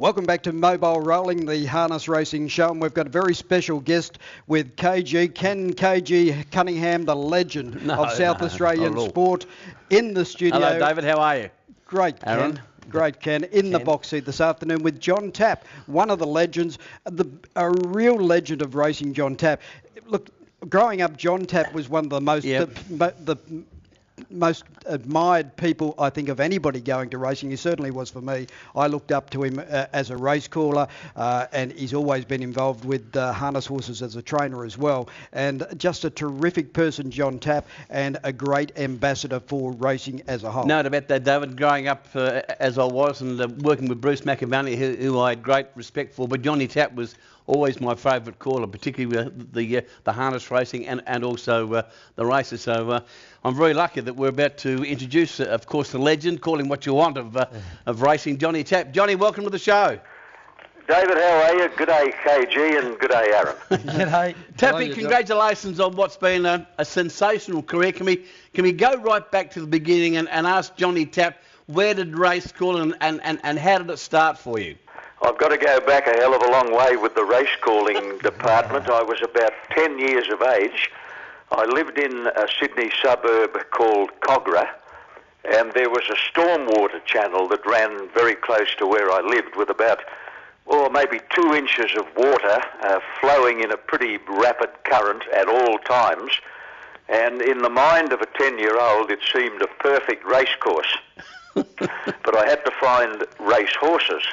Welcome back to Mobile Rolling, the harness racing show, and we've got a very special guest with KG, Ken KG Cunningham, the legend of South Australian sport, in the studio. Hello, David. How are you? Great, Aaron. Ken. Great, Ken. In the box seat this afternoon with John Tapp, one of the legends, a real legend of racing, John Tapp. Look, growing up, John Tapp was one of the most the most admired people, I think, of anybody going to racing. He certainly was for me. I looked up to him as a race caller, and he's always been involved with harness horses as a trainer as well. And just a terrific person, John Tapp, and a great ambassador for racing as a whole. No doubt about that, David. Growing up as I was and working with Bruce McAvaney, who I had great respect for, but Johnny Tapp was always my favourite caller, particularly the harness racing and also the races. So I'm very lucky that we're about to introduce, of course, the legend, call him what you want, of racing, Johnny Tapp. Johnny, welcome to the show. David, how are you? Good day, KG, and good day, Aaron. G'day. Tappy, congratulations on what's been a sensational career. Can we go right back to the beginning and ask Johnny Tapp, where did race calling and how did it start for you? I've got to go back a hell of a long way with the race calling department. I was about 10 years of age. I lived in a Sydney suburb called Cogra, and there was a stormwater channel that ran very close to where I lived with about, maybe 2 inches of water flowing in a pretty rapid current at all times. And in the mind of a 10-year-old, it seemed a perfect race course. But I had to find race horses.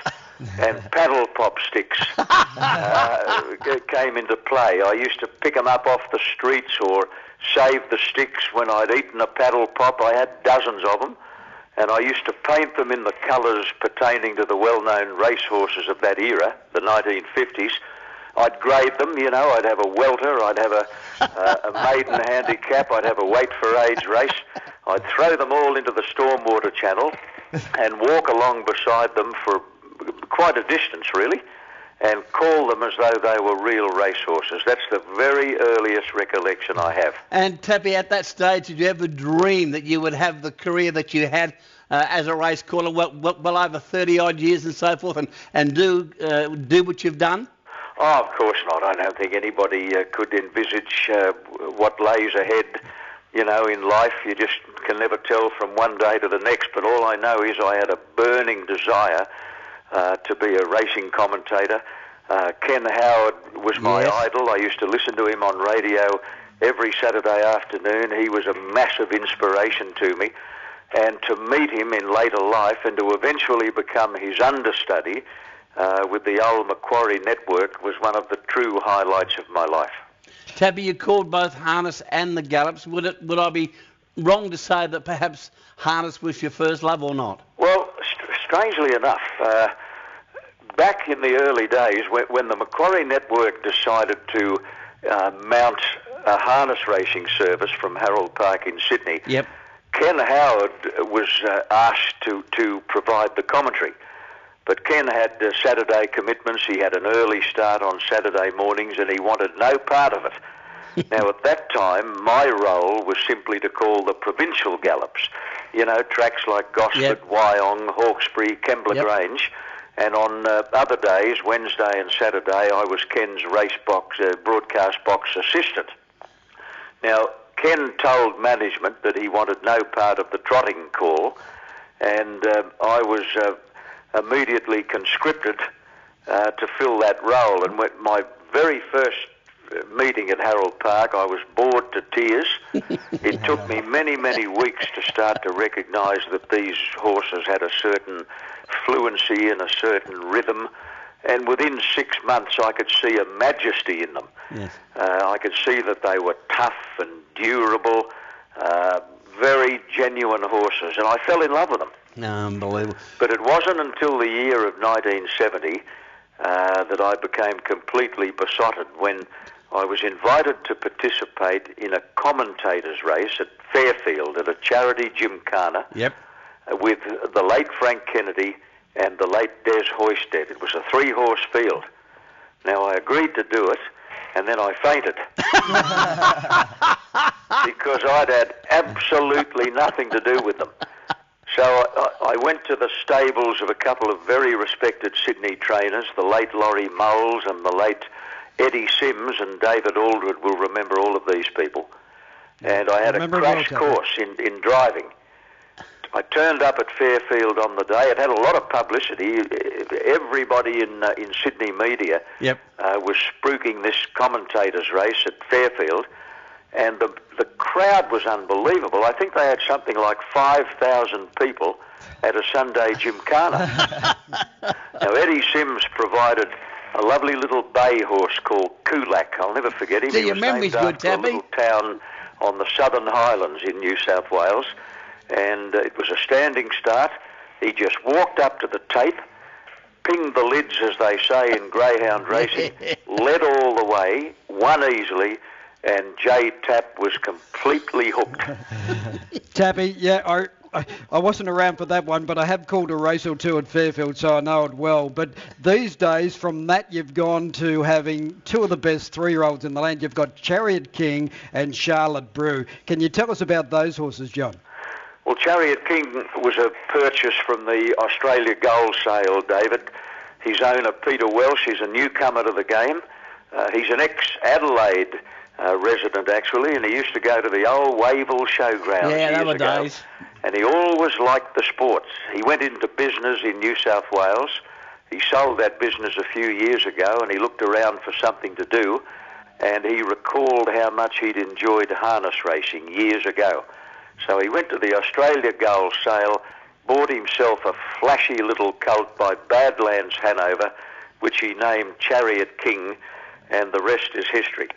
And paddle pop sticks came into play. I used to pick them up off the streets or save the sticks when I'd eaten a paddle pop. I had dozens of them, and I used to paint them in the colours pertaining to the well-known racehorses of that era, the 1950s. I'd grade them, I'd have a welter, I'd have a maiden handicap, I'd have a weight for age race. I'd throw them all into the stormwater channel and walk along beside them for quite a distance, really, and call them as though they were real racehorses. That's the very earliest recollection I have. And Tappy, at that stage, did you ever dream that you would have the career that you had as a race caller, well over 30-odd years and so forth, and do what you've done? Oh, of course not. I don't think anybody could envisage what lays ahead. In life, you just can never tell from one day to the next, but all I know is I had a burning desire to be a racing commentator. Ken Howard was my idol. I used to listen to him on radio every Saturday afternoon. He was a massive inspiration to me. And to meet him in later life and to eventually become his understudy with the old Macquarie Network was one of the true highlights of my life. Tabby, you called both harness and the gallops. Would I be wrong to say that perhaps harness was your first love or not? Well, strangely enough, back in the early days when the Macquarie Network decided to mount a harness racing service from Harold Park in Sydney, Ken Howard was asked to provide the commentary. But Ken had Saturday commitments. He had an early start on Saturday mornings and he wanted no part of it. Now, at that time, my role was simply to call the provincial gallops, tracks like Gosford, Wyong, Hawkesbury, Kembla Grange. And on other days, Wednesday and Saturday, I was Ken's race box, broadcast box assistant. Now, Ken told management that he wanted no part of the trotting call, and I was immediately conscripted to fill that role. And when my very first meeting at Harold Park, I was bored to tears. It took me many, many weeks to start to recognise that these horses had a certain fluency and a certain rhythm. And within 6 months, I could see a majesty in them. Yes. I could see that they were tough and durable, very genuine horses, and I fell in love with them. Unbelievable. But it wasn't until the year of 1970 that I became completely besotted when I was invited to participate in a commentator's race at Fairfield at a charity gymkhana with the late Frank Kennedy and the late Des Hoisted. It was a 3-horse field. Now, I agreed to do it, and then I fainted. Because I'd had absolutely nothing to do with them. So I went to the stables of a couple of very respected Sydney trainers, the late Laurie Moles and the late Eddie Sims, and David Aldred will remember all of these people. And I had a crash course in driving. I turned up at Fairfield on the day. It had a lot of publicity. Everybody in Sydney media was spruiking this commentators race at Fairfield, and the crowd was unbelievable. I think they had something like 5,000 people at a Sunday gymkhana. Now, Eddie Sims provided a lovely little bay horse called Kulak. I'll never forget him. See, your memory's good, Tappy. A little town on the Southern Highlands in New South Wales. And it was a standing start. He just walked up to the tape, pinged the lids, as they say in greyhound racing, led all the way, won easily, and Jay Tapp was completely hooked. Tappy, yeah, I wasn't around for that one, but I have called a race or two at Fairfield, so I know it well. But these days, from that, you've gone to having two of the best 3-year-olds in the land. You've got Chariot King and Charlotte Brew. Can you tell us about those horses, John? Well, Chariot King was a purchase from the Australia Gold Sale, David. His owner, Peter Welsh, is a newcomer to the game. He's an ex-Adelaide resident, actually, and he used to go to the old Wavell Showgrounds years ago. And he always liked the sports. He went into business in New South Wales. He sold that business a few years ago, and he looked around for something to do, and he recalled how much he'd enjoyed harness racing years ago. So he went to the Australia Gold Sale, bought himself a flashy little colt by Badlands Hanover, which he named Chariot King, and the rest is history.